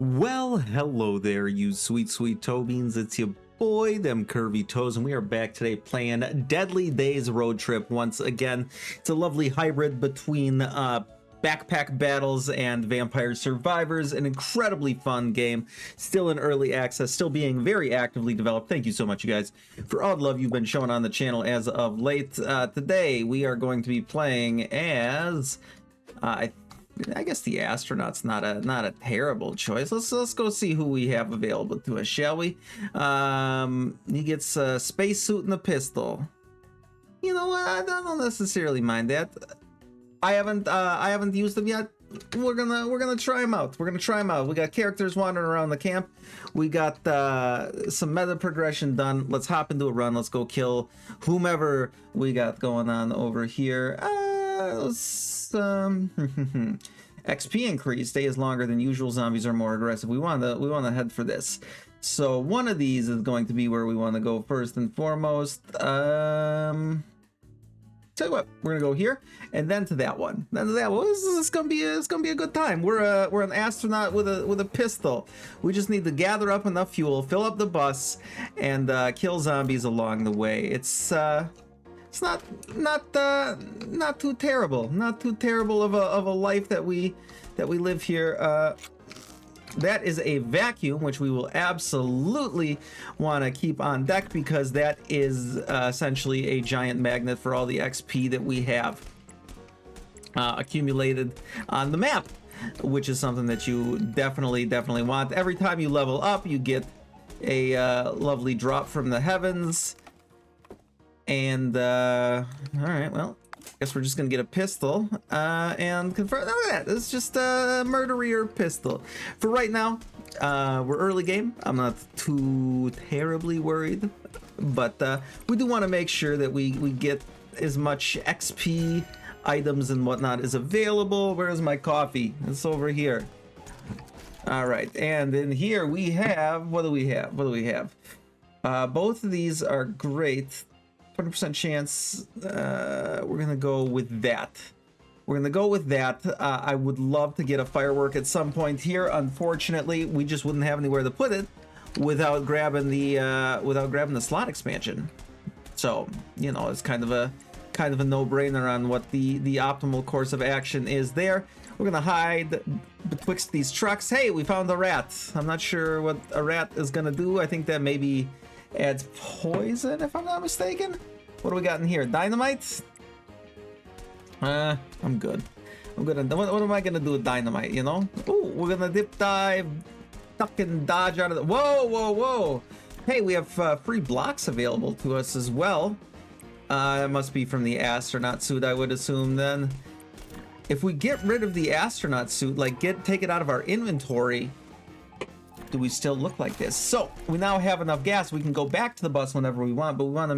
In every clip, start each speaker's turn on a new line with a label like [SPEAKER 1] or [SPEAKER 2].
[SPEAKER 1] Well, hello there, you sweet toe beans. It's your boy, them curvy toes, and we are back today playing Deadly Days Road Trip once again. It's a lovely hybrid between backpack battles and Vampire Survivors, an incredibly fun game, still in early access, still being very actively developed. Thank you so much, you guys, for all the love you've been showing on the channel as of late. Today, we are going to be playing as, I guess the astronaut's not a terrible choice. Let's go see who we have available to us, shall we? He gets a spacesuit and a pistol. You know what? I don't necessarily mind that. I haven't used them yet. We're gonna try them out. We're gonna try them out. We got characters wandering around the camp. We got some meta progression done. Let's hop into a run. Let's go kill whomever we got going on over here. XP increase, stays longer than usual. Zombies are more aggressive. We want to head for this. So one of these is going to be where we want to go first and foremost. Tell you what, we're gonna go here and then to that one. Then to that one. This is gonna be a good time. We're an astronaut with a pistol. We just need to gather up enough fuel, fill up the bus, and kill zombies along the way. It's not too terrible. Not too terrible of a life that we live here. That is a vacuum, which we will absolutely want to keep on deck because that is essentially a giant magnet for all the XP that we have accumulated on the map, which is something that you definitely want. Every time you level up, you get a lovely drop from the heavens. And all right, well, I guess we're just gonna get a pistol and confirm. Look at that, it's just a murderier pistol. For right now, we're early game. I'm not too terribly worried, but we do want to make sure that we get as much XP items and whatnot is available. Where's my coffee? It's over here. All right, and in here we have, what do we have? Both of these are great. 20% chance. We're gonna go with that. I would love to get a firework at some point here. Unfortunately, we just wouldn't have anywhere to put it without grabbing the slot expansion. So, you know, it's kind of a no-brainer on what the optimal course of action is there. We're gonna hide betwixt these trucks. Hey, we found a rat. I'm not sure what a rat is gonna do. I think that maybe adds poison, if I'm not mistaken. What do we got in here? Dynamite? I'm good. What am I gonna do with dynamite, you know? Oh, we're gonna dip dive, duck and dodge out of the... Whoa! Hey, we have free blocks available to us as well. That must be from the astronaut suit, I would assume then. If we get rid of the astronaut suit, like take it out of our inventory, do we still look like this? So we now have enough gas. We can go back to the bus whenever we want, but we want to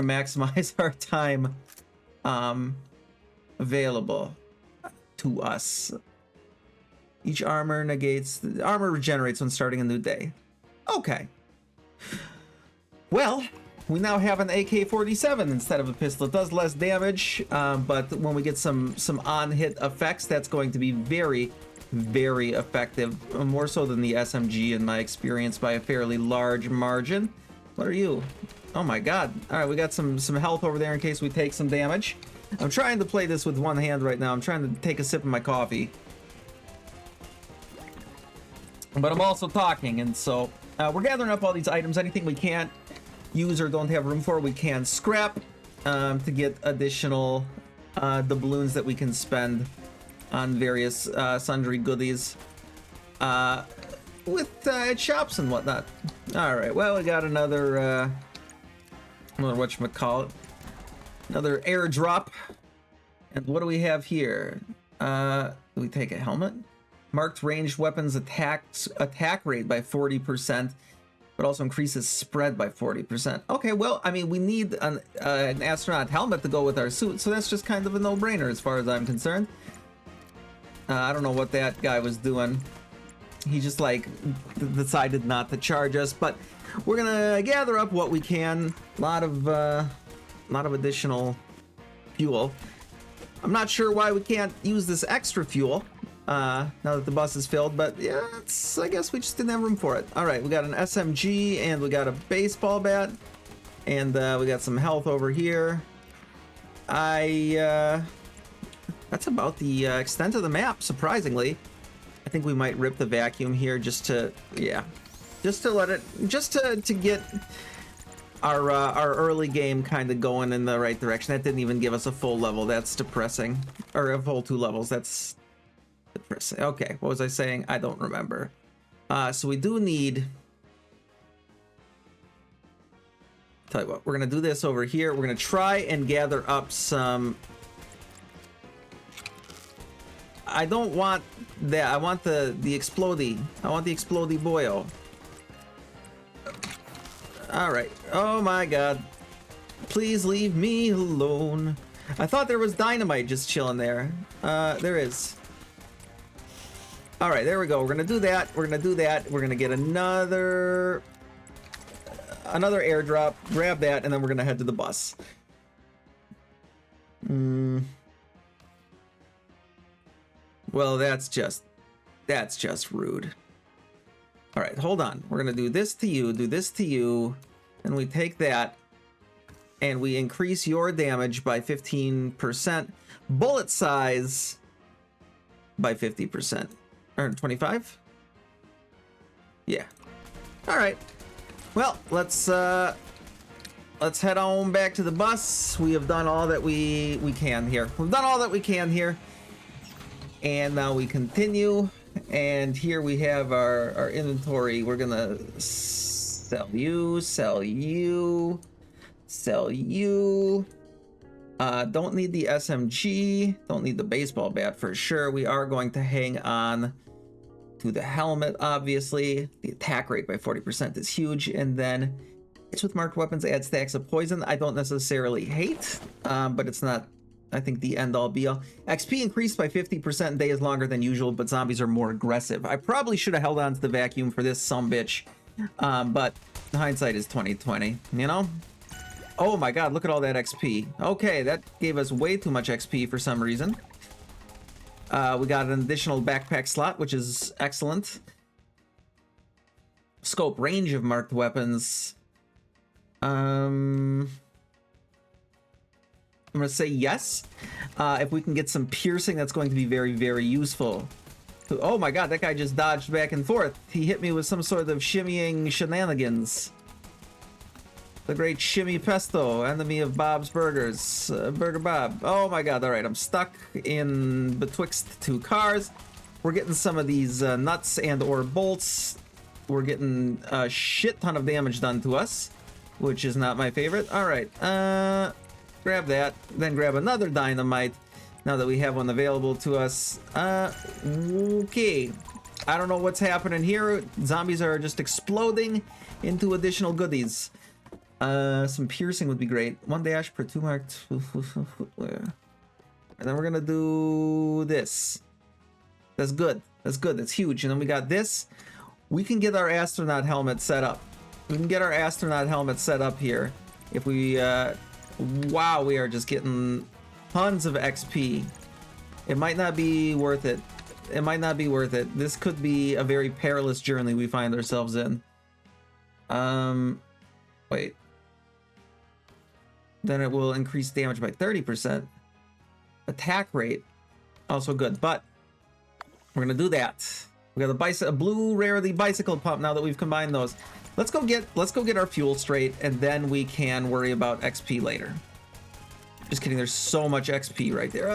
[SPEAKER 1] maximize our time available to us. Each armor regenerates when starting a new day. Okay. Well, we now have an AK47 instead of a pistol. It does less damage, but when we get some on-hit effects, that's going to be very, very effective. More so than the SMG in my experience by a fairly large margin. What are you? Oh my god. All right, we got some health over there in case we take some damage. I'm trying to play this with one hand right now. I'm trying to take a sip of my coffee. But I'm also talking, and so we're gathering up all these items. Anything we can't use or don't have room for, we can scrap to get additional doubloons that we can spend on various sundry goodies with shops and whatnot. All right, well, we got another whatchamacallit, another airdrop. And what do we have here? Do we take a helmet? Marked ranged weapons attack rate by 40%. But also increases spread by 40%. Okay, well, I mean, we need an astronaut helmet to go with our suit, so that's just kind of a no-brainer as far as I'm concerned. I don't know what that guy was doing. He just, like, decided not to charge us, but we're gonna gather up what we can. A lot of additional fuel. I'm not sure why we can't use this extra fuel now that the bus is filled, but yeah, I guess we just didn't have room for it. All right, we got an SMG and we got a baseball bat, and we got some health over here. That's about the extent of the map, surprisingly. I think we might rip the vacuum here just to, yeah, just to let it, just to get our early game kind of going in the right direction. That didn't even give us a full level. That's depressing. Or a full 2 levels. That's depressing. Okay, what was I saying? I don't remember. So we do need... Tell you what, we're gonna do this over here. We're gonna try and gather up some... I don't want that. I want the explodey. I want the explodey boyo. All right. Oh my god. Please leave me alone. I thought there was dynamite just chilling there. There is. All right, there we go. We're gonna do that. We're gonna do that. We're gonna get another airdrop. Grab that, and then we're gonna head to the bus. Well, that's just rude. All right, hold on. We're gonna do this to you, do this to you, and we take that, and we increase your damage by 15%, bullet size by 50%, or 25? Yeah. All right. Well, let's head on back to the bus. We have done all that we can here. We've done all that we can here. And now we continue, and here we have our inventory. We're gonna sell you, sell you, sell you. Don't need the SMG, don't need the baseball bat for sure. We are going to hang on to the helmet, obviously. The attack rate by 40% is huge, and then it's with marked weapons, add stacks of poison. I don't necessarily hate, but it's not, I think, the end-all be-all. XP increased by 50% in days longer than usual, but zombies are more aggressive. I probably should have held on to the vacuum for this sumbitch, but hindsight is 20/20, you know? Oh my god, look at all that XP. Okay, that gave us way too much XP for some reason. We got an additional backpack slot, which is excellent. Scope range of marked weapons. I'm gonna say yes. If we can get some piercing, that's going to be very, very useful. Oh my god, that guy just dodged back and forth. He hit me with some sort of shimmying shenanigans. The great Shimmy Pesto, enemy of Bob's Burgers. Burger Bob. Oh my god, alright, I'm stuck in betwixt 2 cars. We're getting some of these nuts and or bolts. We're getting a shit ton of damage done to us, which is not my favorite. Alright, grab that, then grab another dynamite now that we have one available to us. Okay. I don't know what's happening here. Zombies are just exploding into additional goodies. Some piercing would be great. 1 dash per 2 marked. And then we're gonna do this. That's good. That's good. That's huge. And then we got this. We can get our astronaut helmet set up. We can get our astronaut helmet set up here. If we, wow, we are just getting tons of XP. It might not be worth it. It might not be worth it. This could be a very perilous journey we find ourselves in. Wait. Then it will increase damage by 30%. Attack rate, also good, but we're gonna do that. We got a blue rarity bicycle pump now that we've combined those. Let's go get our fuel straight, and then we can worry about XP later. Just kidding, there's so much XP right there.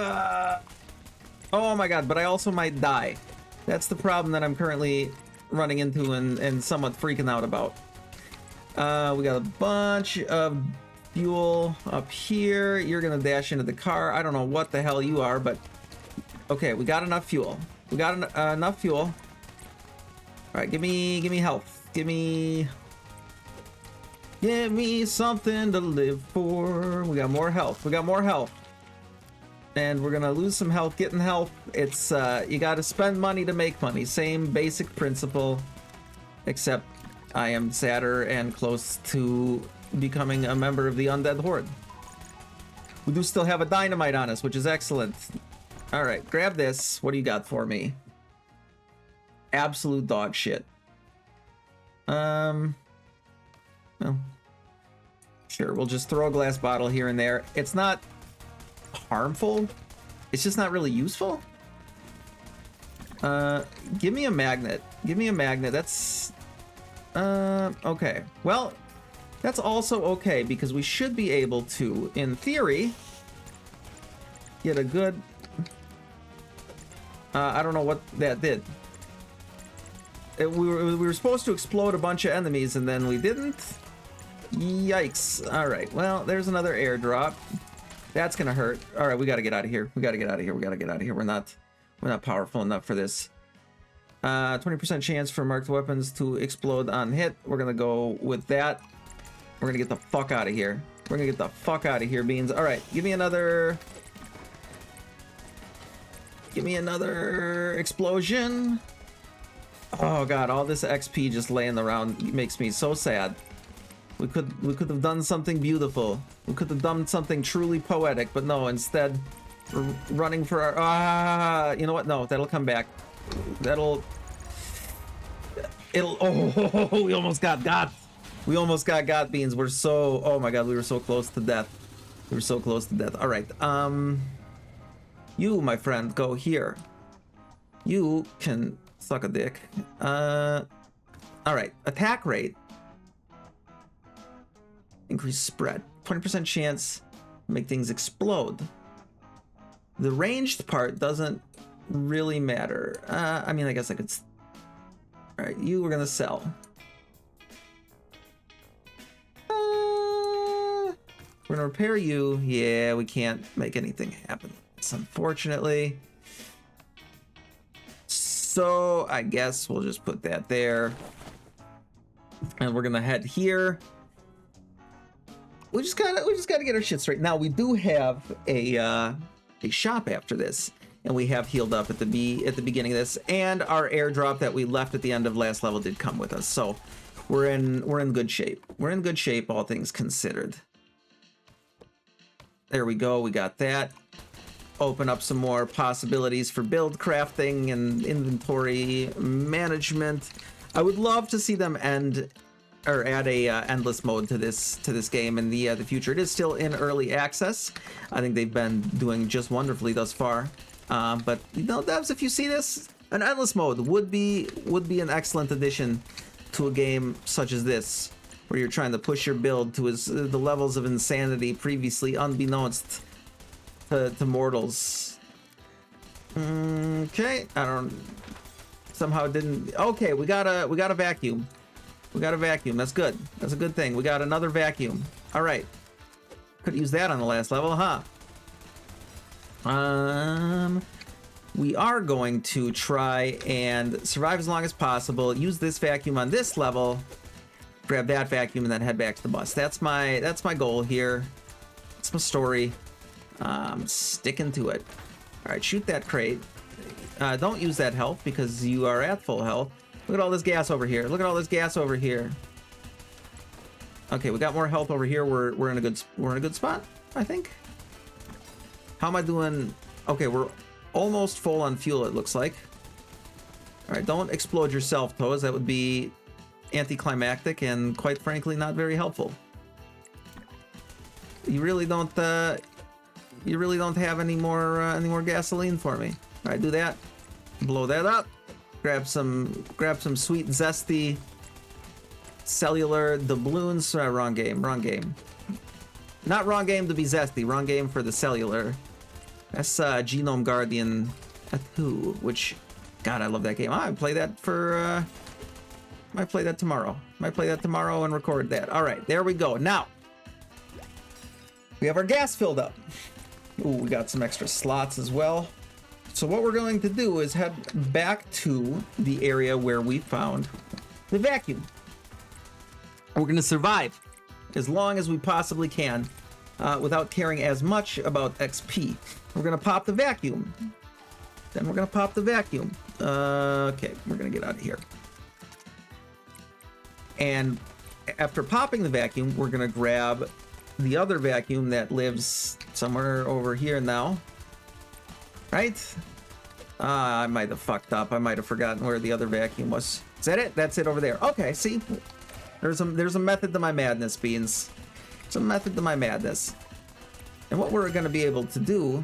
[SPEAKER 1] Oh my god, but I also might die. That's the problem that I'm currently running into and somewhat freaking out about. We got a bunch of fuel up here. You're gonna dash into the car. I don't know what the hell you are, but okay, we got enough fuel. We got enough fuel. All right, give me health. Give me something to live for. We got more health. We got more health. And we're gonna lose some health getting health. It's you gotta spend money to make money. Same basic principle, except I am sadder and close to becoming a member of the Undead Horde. We do still have a dynamite on us, which is excellent. All right, grab this. What do you got for me? Absolute dog shit. Well, sure, we'll just throw a glass bottle here and there. It's not harmful. It's just not really useful. Give me a magnet. Give me a magnet. That's okay. Well, that's also okay because we should be able to, in theory, get a good I don't know what that did. We were supposed to explode a bunch of enemies and then we didn't. Yikes. All right, well, there's another airdrop. That's gonna hurt. All right, we gotta get out of here. We gotta get out of here. We gotta get out of here. We're not powerful enough for this. 20% chance for marked weapons to explode on hit. We're gonna go with that. We're gonna get the fuck out of here. We're gonna get the fuck out of here, Beans. All right, give me another explosion. Oh god, all this XP just laying around makes me so sad. We could have done something beautiful. We could have done something truly poetic, but no, instead we're running for our you know what? No, that'll come back. Oh, we almost got. We almost got, Beans. We're so, oh my god, we were so close to death. We were so close to death. All right, you, my friend, go here. You can suck a dick. All right, attack rate. Increase spread. 20% chance to make things explode. The ranged part doesn't really matter. I mean, I guess I could. All right, you were gonna sell. We're gonna repair you. Yeah, we can't make anything happen. Unfortunately. So I guess we'll just put that there. And we're gonna head here. We just gotta get our shit straight. Now we do have a shop after this, and we have healed up at the beginning of this, and our airdrop that we left at the end of last level did come with us. So we're in good shape. We're in good shape, all things considered. There we go. We got that. Open up some more possibilities for build crafting and inventory management. I would love to see them add a endless mode to this game in the future. It is still in early access. I think they've been doing just wonderfully thus far. But you know, devs, if you see this, an endless mode would be an excellent addition to a game such as this, where you're trying to push your build to the levels of insanity previously unbeknownst to mortals. Okay, I don't. Somehow it didn't. Okay, we got a vacuum. We got a vacuum. That's good. That's a good thing. We got another vacuum. All right. Could use that on the last level, huh? We are going to try and survive as long as possible. Use this vacuum on this level. Grab that vacuum and then head back to the bus. That's my goal here. That's my story. Sticking to it. All right, shoot that crate. Don't use that health because you are at full health. Look at all this gas over here. Look at all this gas over here. Okay, we got more health over here. We're in a good spot, I think. How am I doing? Okay, we're almost full on fuel, it looks like. All right, don't explode yourself, Toes. That would be anticlimactic and, quite frankly, not very helpful. You really don't have any more gasoline for me. All right, do that. Blow that up. Grab some sweet zesty cellular doubloons. Wrong game. Not wrong game to be zesty. Wrong game for the cellular. That's Genome Guardian 2, which, God, I love that game. I might play that tomorrow. Might play that tomorrow and record that. All right, there we go. Now we have our gas filled up. Ooh, we got some extra slots as well. So what we're going to do is head back to the area where we found the vacuum. We're going to survive as long as we possibly can without caring as much about XP. We're going to pop the vacuum. Then we're going to pop the vacuum. Okay, we're going to get out of here. And after popping the vacuum, we're going to grab the other vacuum that lives somewhere over here now. Right? I might have fucked up. I might have forgotten where the other vacuum was. Is that it? That's it over there. Okay, see? There's a method to my madness, Beans. There's a method to my madness. And what we're going to be able to do...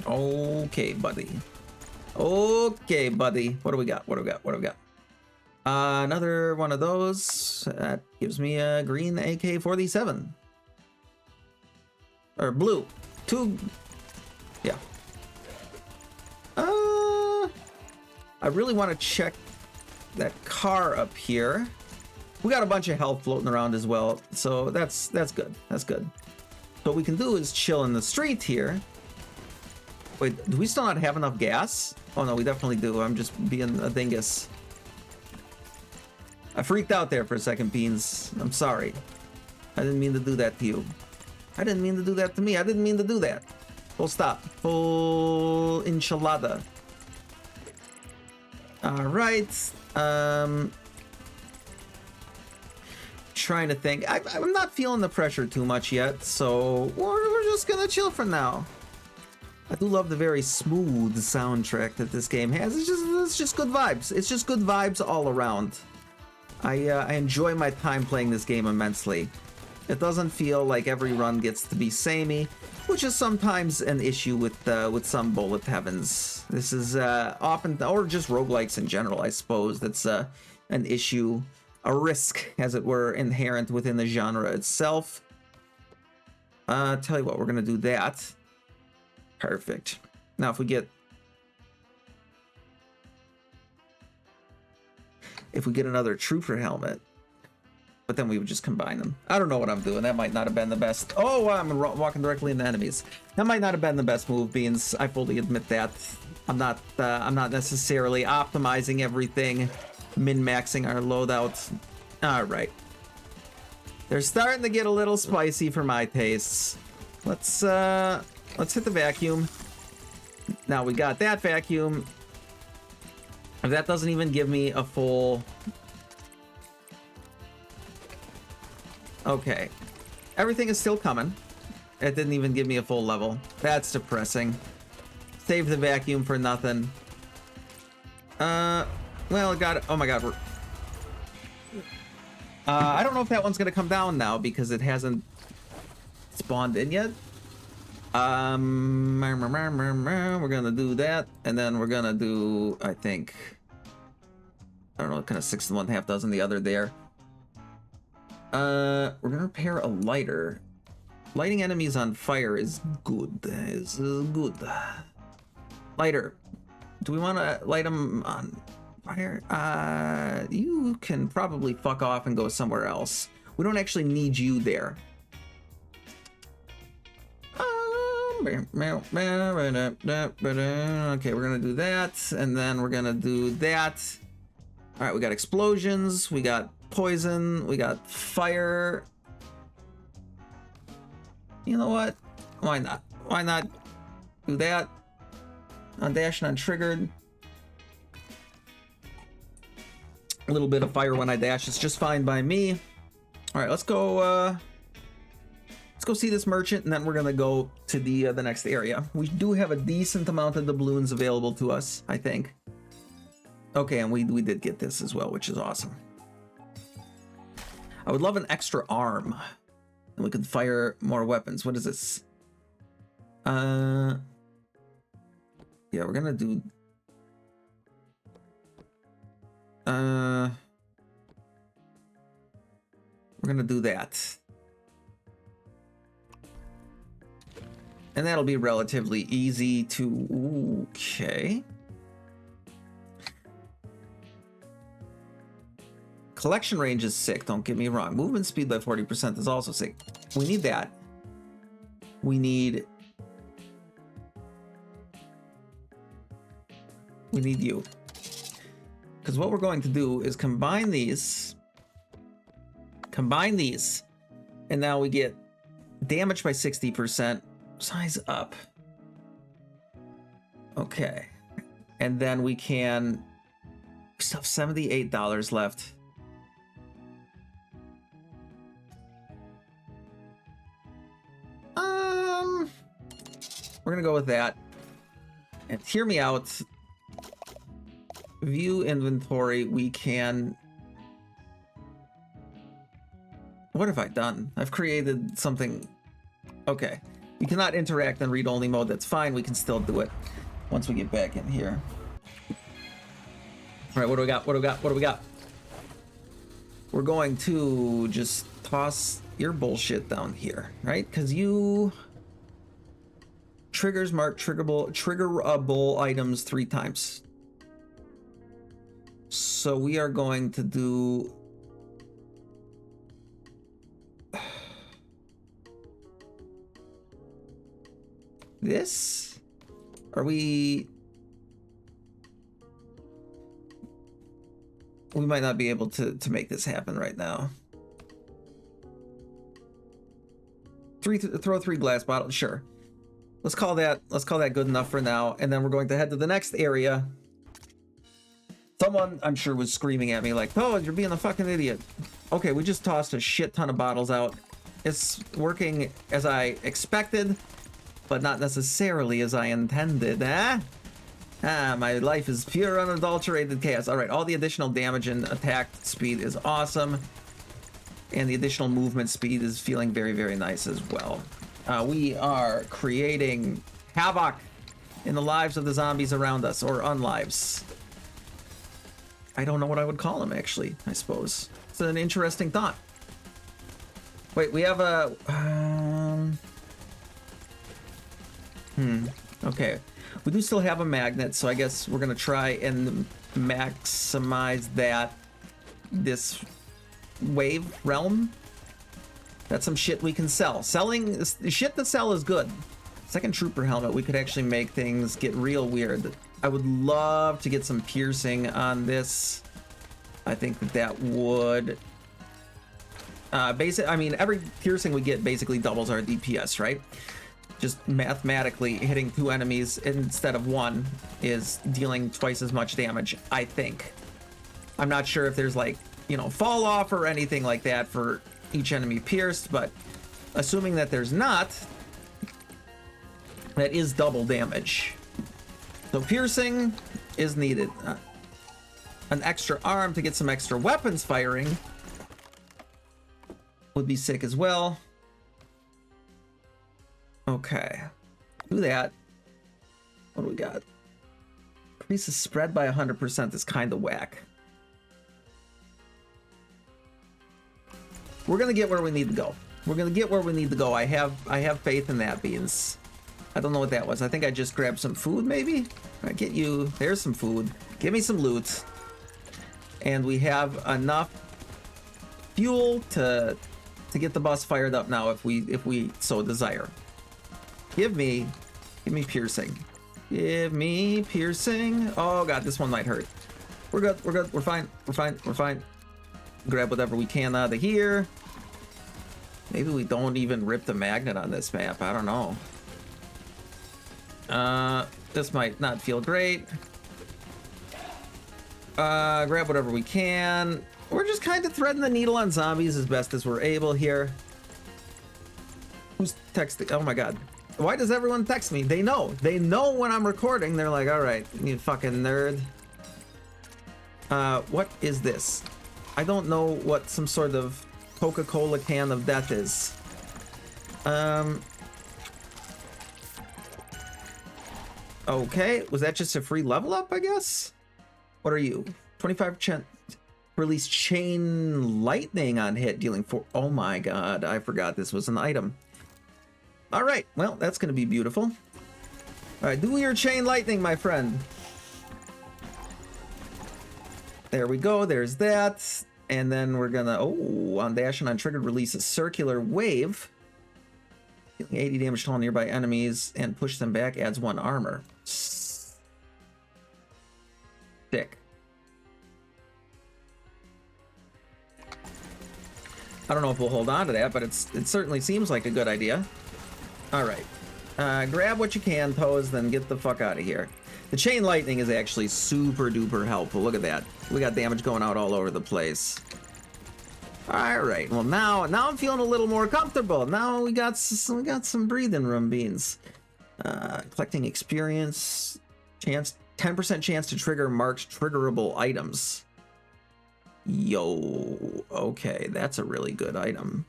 [SPEAKER 1] Okay, buddy. Okay, buddy. What do we got? What do we got? What do we got? Another one of those. That gives me a green AK47. Or blue. Two... Yeah. I really want to check that car up here. We got a bunch of health floating around as well, so that's good. That's good. What we can do is chill in the street here. Wait, do we still not have enough gas? Oh no, we definitely do. I'm just being a dingus. I freaked out there for a second, Beans. I'm sorry. I didn't mean to do that to you. I didn't mean to do that to me. I didn't mean to do that. Full stop. Full enchilada. Alright. Trying to think. I'm not feeling the pressure too much yet, so we're just gonna chill for now. I do love the very smooth soundtrack that this game has. It's just good vibes. It's just good vibes all around. I enjoy my time playing this game immensely. It doesn't feel like every run gets to be samey, which is sometimes an issue with some bullet heavens. This is often, or just roguelikes in general, I suppose. That's an issue, a risk, as it were, inherent within the genre itself. Tell you what, we're gonna do that. Perfect. Now, if we get another trooper helmet. But then we would just combine them. I don't know what I'm doing. That might not have been the best. Oh, I'm walking directly into enemies. That might not have been the best move, Beans. I fully admit that. I'm not necessarily optimizing everything, min-maxing our loadout. All right. They're starting to get a little spicy for my tastes. Let's hit the vacuum. Now we got that vacuum. If that doesn't even give me a full... Okay. Everything is still coming. It didn't even give me a full level. That's depressing. Save the vacuum for nothing. Well, I got it. Oh my god. I don't know if that one's gonna come down now because it hasn't spawned in yet. We're gonna do that, and then we're gonna do, I think, I don't know, kind of 6 and 1/2 dozen the other there. We're gonna repair a lighter. Lighting enemies on fire is good. Is good. Lighter. Do we want to light them on fire? You can probably fuck off and go somewhere else. We don't actually need you there. Okay, we're gonna do that, and then we're gonna do that. All right, we got explosions, we got poison, we got fire. You know what? Why not? Why not do that? Undash and untriggered. A little bit of fire when I dash is just fine by me. All right, let's go. Let's go see this merchant, and then we're gonna go to the next area. We do have a decent amount of doubloons available to us, I think. Okay, and we did get this as well, which is awesome. I would love an extra arm, and we could fire more weapons. What is this? Yeah, we're gonna do. We're gonna do that. And that'll be relatively easy to... Okay. Collection range is sick, don't get me wrong. Movement speed by 40% is also sick. We need that. We need you. Because what we're going to do is combine these. And now we get damage by 60%. Size up. Okay. And then we can... We still have $78 left. We're gonna go with that. And hear me out. View inventory. We can... What have I done? I've created something... Okay. We cannot interact in read-only mode. That's fine. We can still do it once we get back in here. All right, what do we got? What do we got? What do we got? We're going to just toss your bullshit down here, right? Because you... Triggers mark triggerable items 3 times. So we are going to do... This? Are we... We might not be able to make this happen right now. Throw 3 glass bottles, sure. Let's call that good enough for now, and then we're going to head to the next area. Someone, I'm sure, was screaming at me like, "Oh, you're being a fucking idiot." Okay, we just tossed a shit ton of bottles out. It's working as I expected, but not necessarily as I intended, eh? Ah, my life is pure unadulterated chaos. All right, all the additional damage and attack speed is awesome. And the additional movement speed is feeling very, very nice as well. We are creating havoc in the lives of the zombies around us, or unlives. I don't know what I would call them, actually, I suppose. It's an interesting thought. Wait, we have a... Okay. We do still have a magnet, so I guess we're going to try and maximize that. This wave realm. That's some shit we can sell. Selling shit to sell is good. Second trooper helmet, we could actually make things get real weird. I would love to get some piercing on this. I think that would... I mean, every piercing we get basically doubles our DPS, right? Just mathematically hitting 2 enemies instead of 1 is dealing twice as much damage, I think. I'm not sure if there's like, you know, fall off or anything like that for each enemy pierced, but assuming that there's not, that is double damage. So piercing is needed. An extra arm to get some extra weapons firing would be sick as well. Okay, do that. What do we got? Increases spread by 100% is kind of whack. We're gonna get where we need to go. We're gonna get where we need to go. I have faith in that, Beans. I don't know what that was. I think I just grabbed some food, maybe. I get you. There's some food. Give me some loot. And we have enough fuel to get the bus fired up now if we so desire. Give me piercing. Give me piercing. Oh god, this one might hurt. We're good, we're fine, we're fine. Grab whatever we can out of here. Maybe we don't even rip the magnet on this map, I don't know. This might not feel great. Grab whatever we can. We're just kind of threading the needle on zombies as best as we're able here. Who's texting? Oh my god. Why does everyone text me? They know when I'm recording. They're like, all right, you fucking nerd. What is this? I don't know what some sort of Coca-Cola can of death is. Okay, was that just a free level up, I guess? What are you? 25% release chain lightning on hit, dealing 4. Oh my god, I forgot this was an item. All right, well, that's going to be beautiful. All right, do your chain lightning, my friend. There we go, there's that. And then we're gonna, on dash and on triggered, release a circular wave. Dealing 80 damage to all nearby enemies and push them back, adds 1 armor. Sick. I don't know if we'll hold on to that, but it certainly seems like a good idea. All right, grab what you can, Toes, then get the fuck out of here. The chain lightning is actually super duper helpful. Look at that. We got damage going out all over the place. All right, well now I'm feeling a little more comfortable. Now we got some breathing room, Beans. Collecting experience, chance, 10% chance to trigger marked triggerable items. Yo, okay, that's a really good item.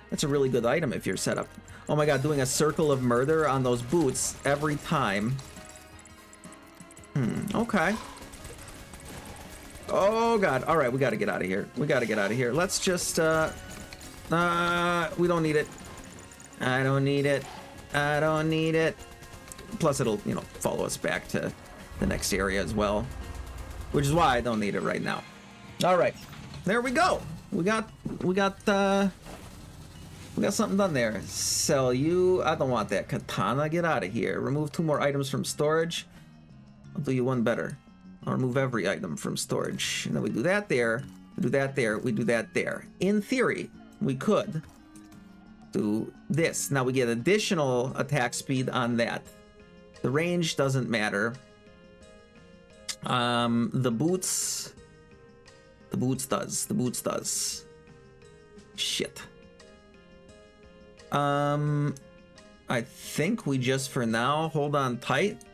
[SPEAKER 1] That's a really good item if you're set up. Oh my god, doing a circle of murder on those boots every time. Okay. Oh god, all right, we gotta get out of here. We gotta get out of here. Let's just, we don't need it. I don't need it. I don't need it. Plus it'll, you know, follow us back to the next area as well, which is why I don't need it right now. All right, there we go. We got something done there. Sell you. I don't want that katana. Get out of here. Remove 2 more items from storage. I'll do you one better. I'll remove every item from storage. And then we do that there. We do that there. We do that there. In theory, we could do this. Now we get additional attack speed on that. The range doesn't matter. The boots does. Shit. I think we just for now hold on tight,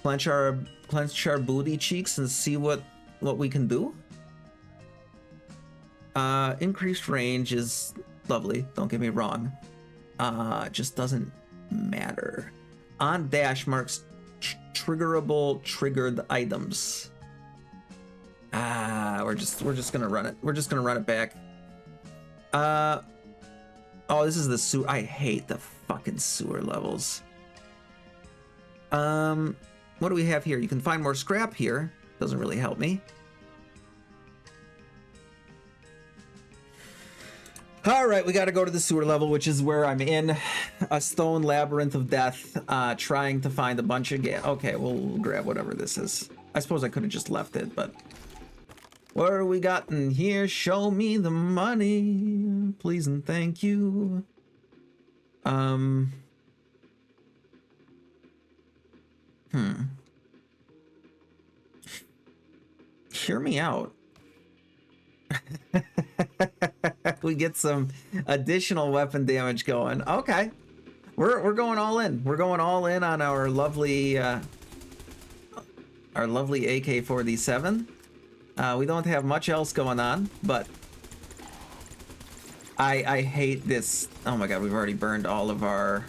[SPEAKER 1] clench our booty cheeks and see what we can do. Increased range is lovely, don't get me wrong. It just doesn't matter. On dash marks triggerable triggered items. We're just gonna run it. We're just gonna run it back. Oh, this is the sewer. I hate the fucking sewer levels. What do we have here? You can find more scrap here. Doesn't really help me. All right, we got to go to the sewer level, which is where I'm in a stone labyrinth of death, trying to find a bunch of gas. Okay, we'll grab whatever this is. I suppose I could have just left it, but what do we got in here? Show me the money, please and thank you. Hear me out. We get some additional weapon damage going. Okay, we're going all in. We're going all in on our lovely AK47. We don't have much else going on, but I hate this. Oh my god, we've already burned all of our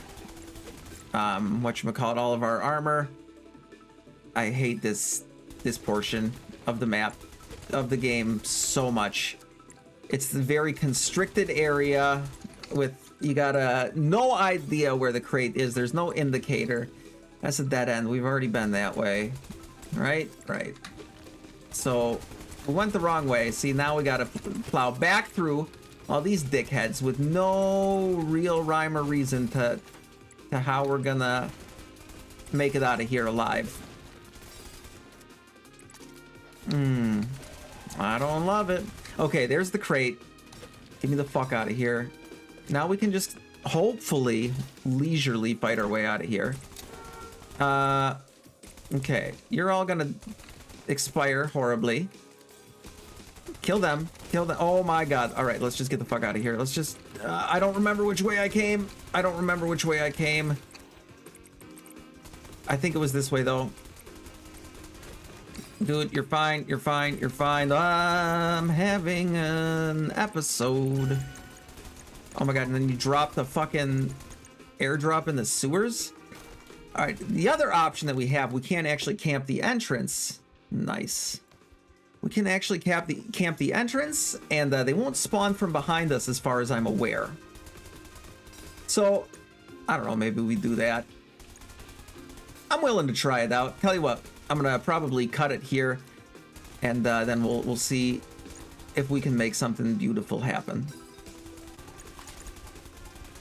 [SPEAKER 1] whatchamacallit, all of our armor. I hate this portion of the map, of the game, so much. It's the very constricted area with, you got no idea where the crate is. There's no indicator. That's a dead end. We've already been that way. Right? Right. So we went the wrong way. See, now we gotta plow back through all these dickheads with no real rhyme or reason to how we're gonna make it out of here alive. I don't love it. Okay, there's the crate. Get me the fuck out of here. Now we can just hopefully leisurely fight our way out of here. Okay, you're all gonna expire horribly. Kill them. Kill them. Oh my god. All right, let's just get the fuck out of here. Let's just... I don't remember which way I came. I don't remember which way I came. I think it was this way, though. Dude, you're fine. You're fine. You're fine. I'm having an episode. Oh my god, and then you drop the fucking airdrop in the sewers? All right, the other option that we have, we can't actually camp the entrance. Nice. We can actually camp the entrance, and they won't spawn from behind us as far as I'm aware. So, I don't know, maybe we do that. I'm willing to try it out. Tell you what, I'm gonna probably cut it here, and then we'll see if we can make something beautiful happen.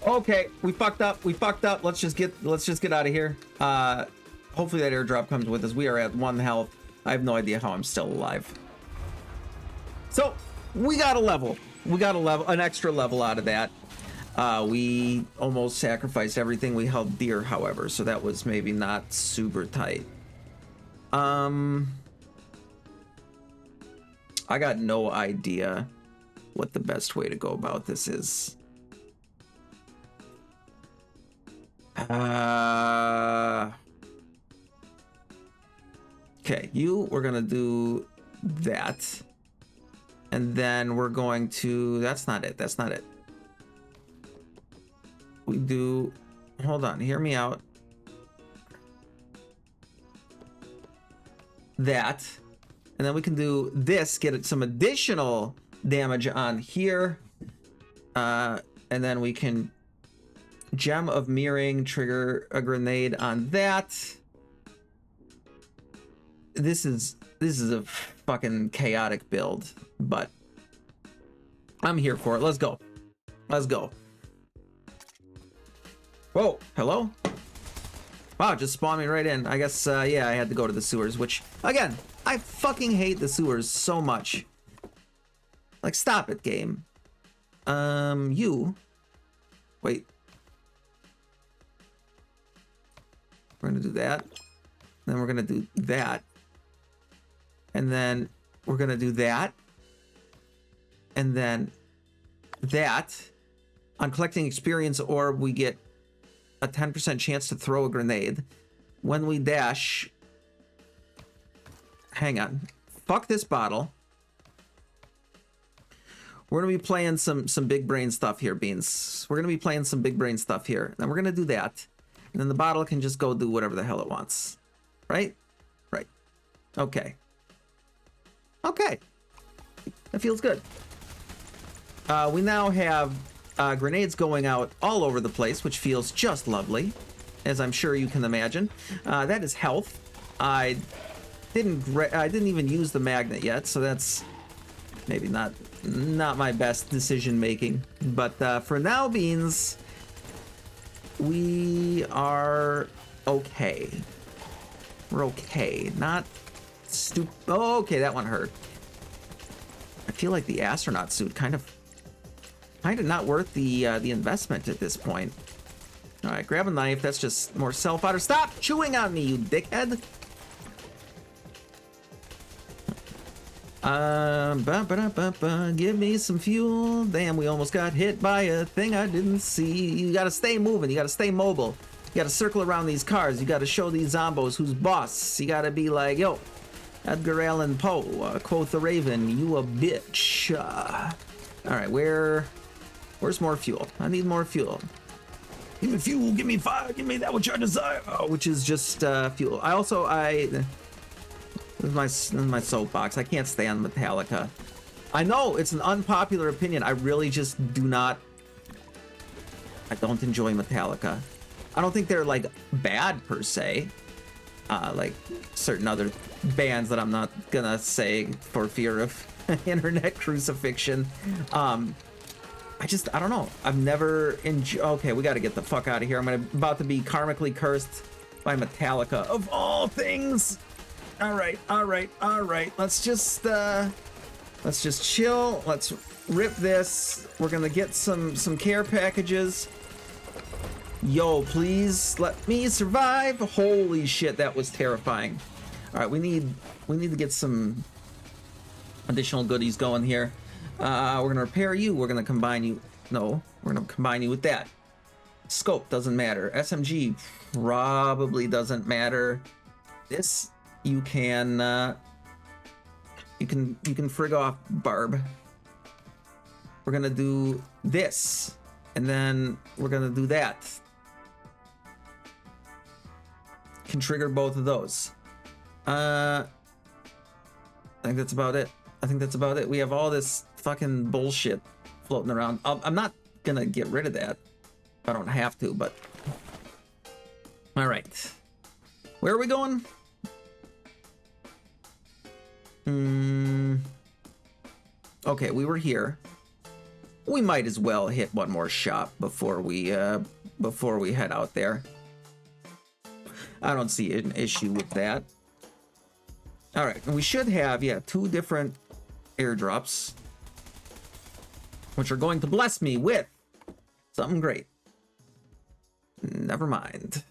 [SPEAKER 1] Okay, we fucked up. We fucked up. Let's just get out of here. Hopefully that airdrop comes with us. We are at 1 health. I have no idea how I'm still alive. So we got a level. We got an extra level out of that. We almost sacrificed everything we held dear, however, so that was maybe not super tight. I got no idea what the best way to go about this is. Okay, we're gonna do that. And then we're going to, that's not it. That's not it. We do, hold on, hear me out. That. And then we can do this, get some additional damage on here. And then we can Gem of Mirroring, trigger a grenade on that. This is a fucking chaotic build, but I'm here for it. Let's go. Let's go. Whoa, hello? Wow, just spawned me right in. I guess, yeah, I had to go to the sewers, which, again, I fucking hate the sewers so much. Like, stop it, game. Wait. We're gonna do that. Then we're gonna do that. And then we're gonna do that. And then that. On collecting experience orb, we get a 10% chance to throw a grenade. When we dash... Hang on. Fuck this bottle. We're gonna be playing some big brain stuff here, Beans. We're gonna be playing some big brain stuff here. Then we're gonna do that. And then the bottle can just go do whatever the hell it wants. Right? Right. Okay. Okay. That feels good. We now have grenades going out all over the place, which feels just lovely, as I'm sure you can imagine. That is health. I didn't even use the magnet yet, so that's maybe not my best decision making. But for now, Beans, we are okay. We're okay. Not stupid. Oh, okay, that one hurt. I feel like the astronaut suit kind of not worth the investment at this point. All right, grab a knife. That's just more self-fodder. Stop chewing on me, you dickhead. Give me some fuel. Damn, we almost got hit by a thing I didn't see. You gotta stay moving. You gotta stay mobile. You gotta circle around these cars. You gotta show these zombos who's boss. You gotta be like, yo, Edgar Allan Poe, quote the Raven, you a bitch. All right, where's more fuel? I need more fuel. Give me fuel, give me fire, give me that which I desire. Oh, which is just fuel. This is my soapbox. I can't stand Metallica. I know it's an unpopular opinion. I really just I don't enjoy Metallica. I don't think they're like bad per se. Like certain other bands that I'm not gonna say for fear of internet crucifixion. I don't know. I've never enjoyed. Okay, we got to get the fuck out of here. I'm about to be karmically cursed by Metallica of all things. All right. Let's just chill. Let's rip this. We're gonna get some care packages. Yo, please let me survive. Holy shit, that was terrifying. All right, we need to get some additional goodies going here. We're gonna repair you. We're gonna combine you. No, we're gonna combine you with that. Scope doesn't matter. SMG probably doesn't matter. This you can frig off, Barb. We're gonna do this, and then we're gonna do that. Can trigger both of those. I think that's about it. We have all this fucking bullshit floating around. I'm not gonna get rid of that. I don't have to, but... Alright. Where are we going? Okay, we were here. We might as well hit one more shop before we head out there. I don't see an issue with that. Alright, and we should have, yeah, 2 different airdrops, which are going to bless me with something great. Never mind.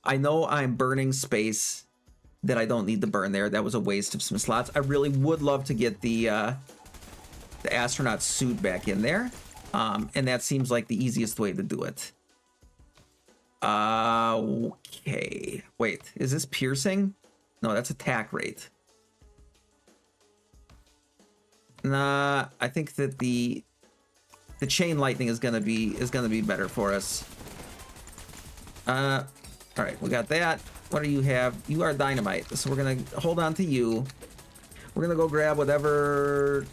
[SPEAKER 1] I know I'm burning space that I don't need to burn there. That was a waste of some slots. I really would love to get the astronaut suit back in there. And that seems like the easiest way to do it. Okay. Wait, is this piercing? No, that's attack rate. Nah, I think that the chain lightning is gonna be better for us. All right, we got that. What do you have? You are dynamite, so we're gonna hold on to you. We're gonna go grab whatever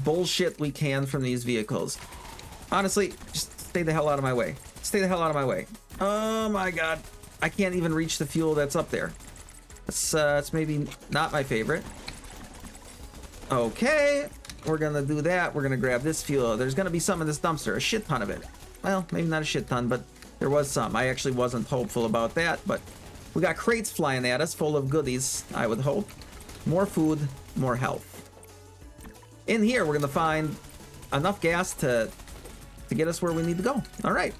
[SPEAKER 1] bullshit we can from these vehicles. Honestly, just stay the hell out of my way. Stay the hell out of my way. Oh my god, I can't even reach the fuel that's up there. It's maybe not my favorite. Okay, we're gonna do that. We're gonna grab this fuel. There's gonna be some in this dumpster, a shit ton of it. Well, maybe not a shit ton, but there was some. I actually wasn't hopeful about that, but we got crates flying at us full of goodies, I would hope. More food, more health. In here, we're gonna find enough gas to get us where we need to go. All right.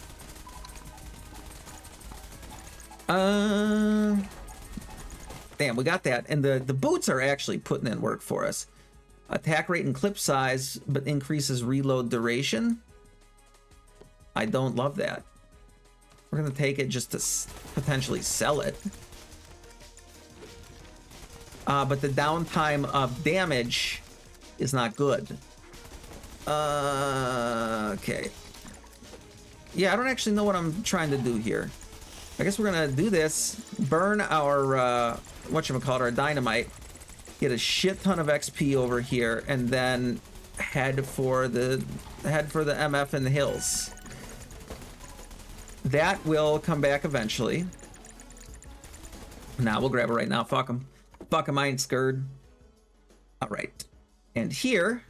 [SPEAKER 1] Damn, we got that. And the boots are actually putting in work for us. Attack rate and clip size, but increases reload duration. I don't love that. We're gonna take it just to potentially sell it. But the downtime of damage is not good. Okay. Yeah, I don't actually know what I'm trying to do here. I guess we're gonna do this, burn our whatchamacallit, our dynamite, get a shit ton of XP over here, and then head for the MF in the hills. That will come back eventually. Nah, we'll grab it right now. Fuck him. Fuck him, I ain't scared. All right. And here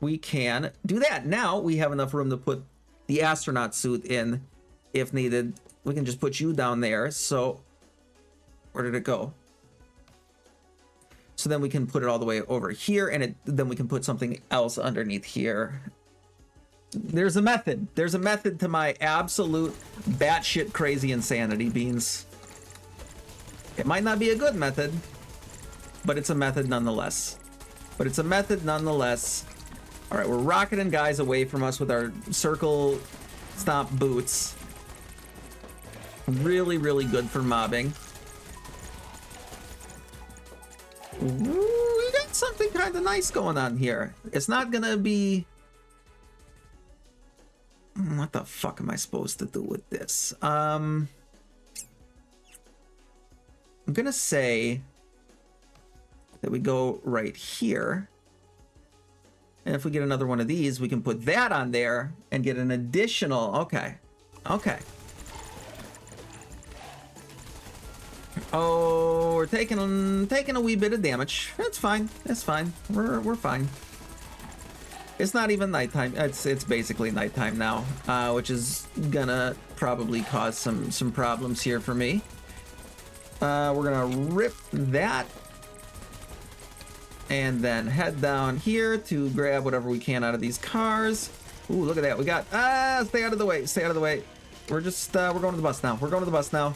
[SPEAKER 1] we can do that. Now we have enough room to put the astronaut suit in if needed. We can just put you down there. So where did it go? So then we can put it all the way over here, and then we can put something else underneath here. There's a method. There's a method to my absolute batshit crazy insanity, Beans. It might not be a good method, but it's a method nonetheless. All right, we're rocketing guys away from us with our circle stomp boots. Really, really good for mobbing. Ooh, we got something kind of nice going on here. It's not gonna be... What the fuck am I supposed to do with this? I'm gonna say that we go right here. And if we get another one of these, we can put that on there and get an additional... Okay. Okay. Oh, we're taking a wee bit of damage. That's fine. That's fine. We're fine. It's not even nighttime. It's basically nighttime now, which is gonna probably cause some problems here for me. We're gonna rip that and then head down here to grab whatever we can out of these cars. Ooh, look at that. We got stay out of the way. Stay out of the way. We're just we're going to the bus now. We're going to the bus now.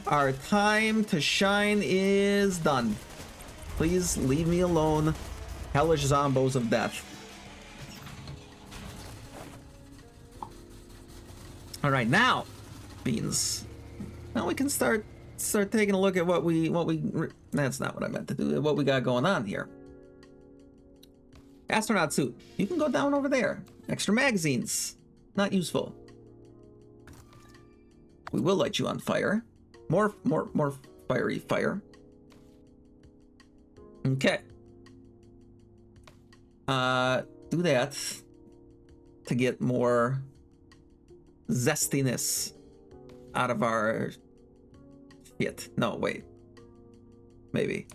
[SPEAKER 1] Our time to shine is done. Please leave me alone, hellish zombos of death. All right, now, Beans. Now we can start taking a look at what we. That's not what I meant to do. What we got going on here. Astronaut suit. You can go down over there. Extra magazines. Not useful. We will light you on fire. More fiery fire. Okay. Do that to get more zestiness out of our shit. No, wait. Maybe.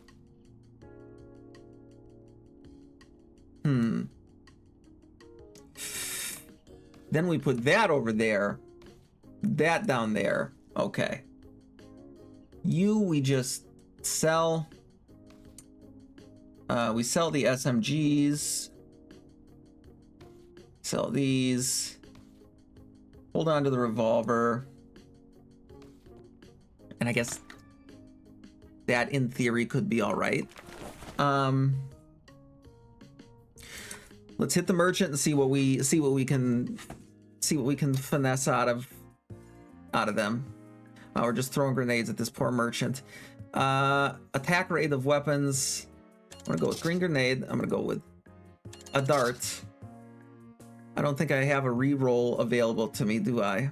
[SPEAKER 1] Then we put that over there. That down there. Okay. We just sell. We sell the SMGs. Sell these. Hold on to the revolver. And I guess that in theory could be all right. Let's hit the merchant and see what we can finesse out of them. Oh, we're just throwing grenades at this poor merchant. Attack rate of weapons. I'm gonna go with green grenade. I'm gonna go with a dart. I don't think I have a reroll available to me, do I?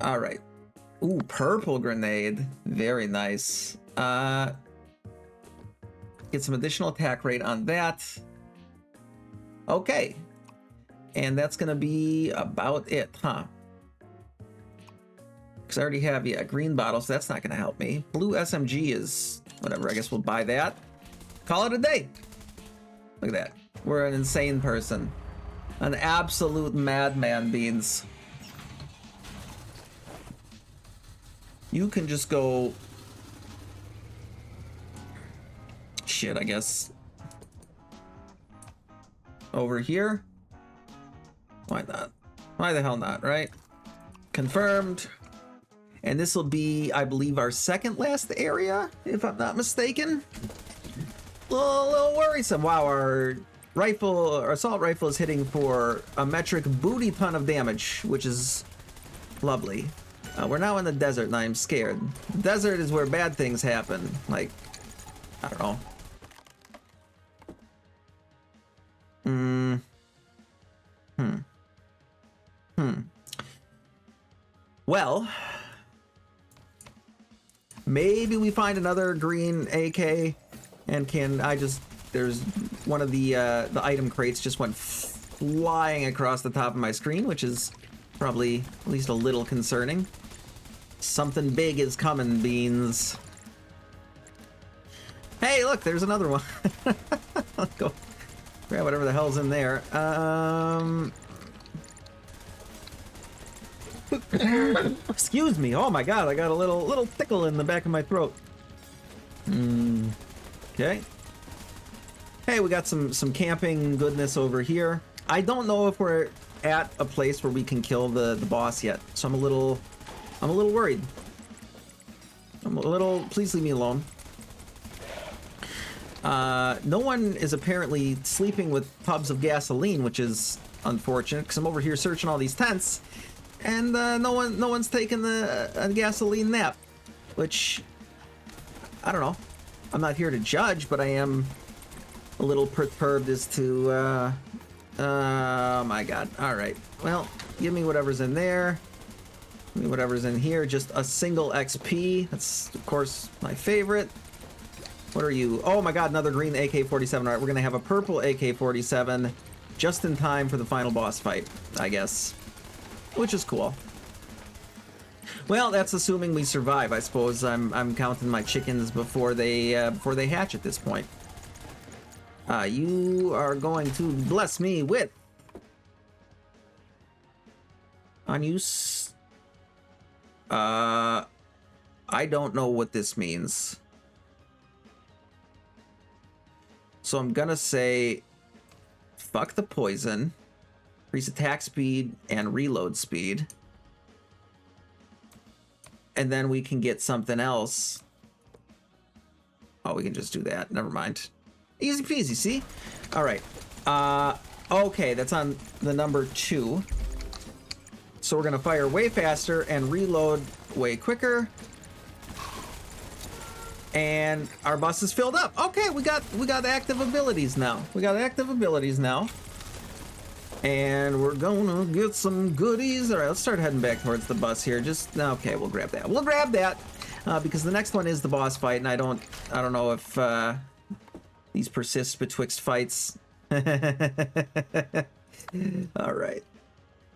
[SPEAKER 1] All right. Ooh, purple grenade. Very nice. Get some additional attack rate on that. Okay. And that's gonna be about it, huh? Because I already have, yeah, green bottle, so that's not gonna help me. Blue SMG is whatever. I guess we'll buy that. Call it a day. Look at that. We're an insane person. An absolute madman, Beans. You can just go... Shit, I guess. Over here? Why not? Why the hell not, right? Confirmed. And this will be, I believe, our second last area, if I'm not mistaken. A little worrisome. Wow, our rifle, our assault rifle is hitting for a metric booty ton of damage, which is lovely. We're now in the desert and I'm scared. The desert is where bad things happen. Like, I don't know. Well, maybe we find another green AK and there's one of the item crates just went flying across the top of my screen, which is probably at least a little concerning. Something big is coming, Beans. Hey, look, there's another one. Let's go grab whatever the hell's in there. Excuse me. Oh my god, I got a little tickle in the back of my throat. Okay. Hey, we got some camping goodness over here. I don't know if we're at a place where we can kill the boss yet, so I'm a little worried. Please leave me alone. No one is apparently sleeping with tubs of gasoline, which is unfortunate because I'm over here searching all these tents, and no one's taking a gasoline nap, which I don't know. I'm not here to judge, but I am a little perturbed as to. Oh my god! All right, well, give me whatever's in there. Give me whatever's in here. Just a single XP. That's of course my favorite. What are you? Oh my god, another green AK47. All right, we're gonna have a purple AK47 just in time for the final boss fight, I guess. Which is cool. Well, that's assuming we survive. I suppose I'm counting my chickens before they hatch at this point. You are going to bless me with unuse. I don't know what this means. So I'm gonna say, fuck the poison, increase attack speed and reload speed. And then we can get something else. Oh, we can just do that. Never mind. Easy peasy, see? All right. Okay, that's on the number 2. So we're gonna fire way faster and reload way quicker. And our bus is filled up. Okay, we got active abilities now. And we're gonna get some goodies. All right, let's start heading back towards the bus here. Okay, we'll grab that. Because the next one is the boss fight, and I don't know if these persist betwixt fights. All right,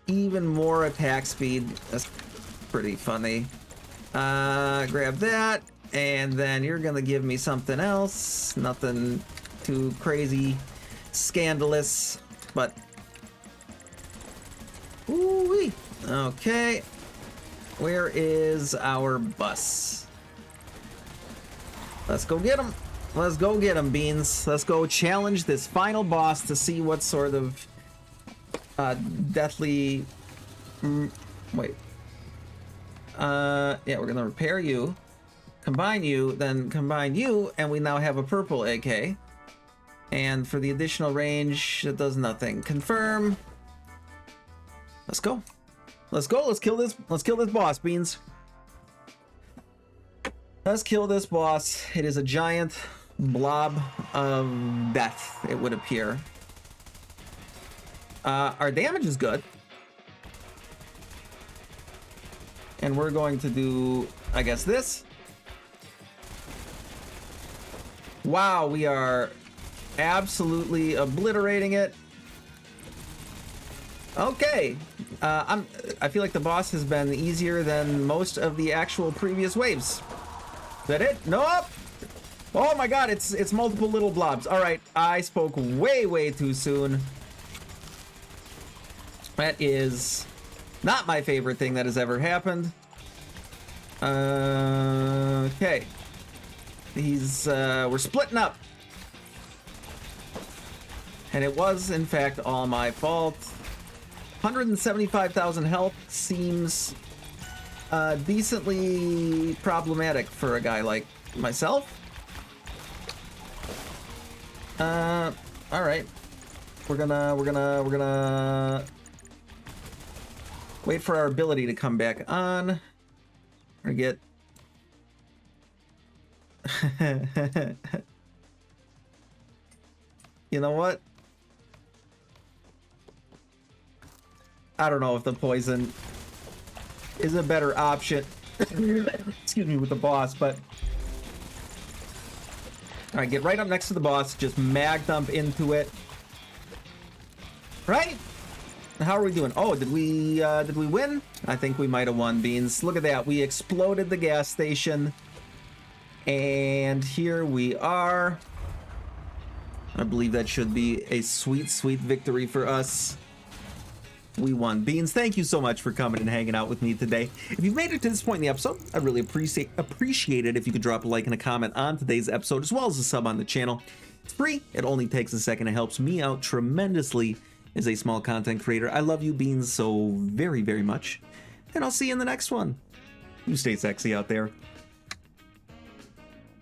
[SPEAKER 1] even more attack speed. That's pretty funny. Grab that. And then you're gonna give me something else. Nothing too crazy, scandalous, but ooh-wee. Okay, where is our bus? Let's go get him. Let's go get him, Beans. Let's go challenge this final boss to see what sort of deathly. Wait. Yeah, we're gonna repair you. Combine you, then combine you, and we now have a purple AK. And for the additional range, it does nothing. Confirm. Let's go. Let's go. Let's kill this. Let's kill this boss, Beans. Let's kill this boss. It is a giant blob of death, it would appear. Our damage is good. And we're going to do, I guess, this. Wow, we are absolutely obliterating it. Okay. I feel like the boss has been easier than most of the actual previous waves. Is that it? Nope. Oh my god, it's multiple little blobs. All right, I spoke way too soon. That is not my favorite thing that has ever happened. Okay. We're splitting up. And it was, in fact, all my fault. 175,000 health seems decently problematic for a guy like myself. All right. We're gonna wait for our ability to come back on. Or get you know what? I don't know if the poison is a better option. Excuse me, with the boss, but all right, get right up next to the boss, just mag dump into it. Right? How are we doing? Oh, did we win? I think we might have won, Beans. Look at that. We exploded the gas station. And here we are. I believe that should be a sweet victory for us. We won. Beans, thank you so much for coming and hanging out with me today. If you've made it to this point in the episode, I'd really appreciate it if you could drop a like and a comment on today's episode, as well as a sub on the channel. It's free. It only takes a second. It helps me out tremendously as a small content creator. I love you, Beans, so very much. And I'll see you in the next one. You stay sexy out there.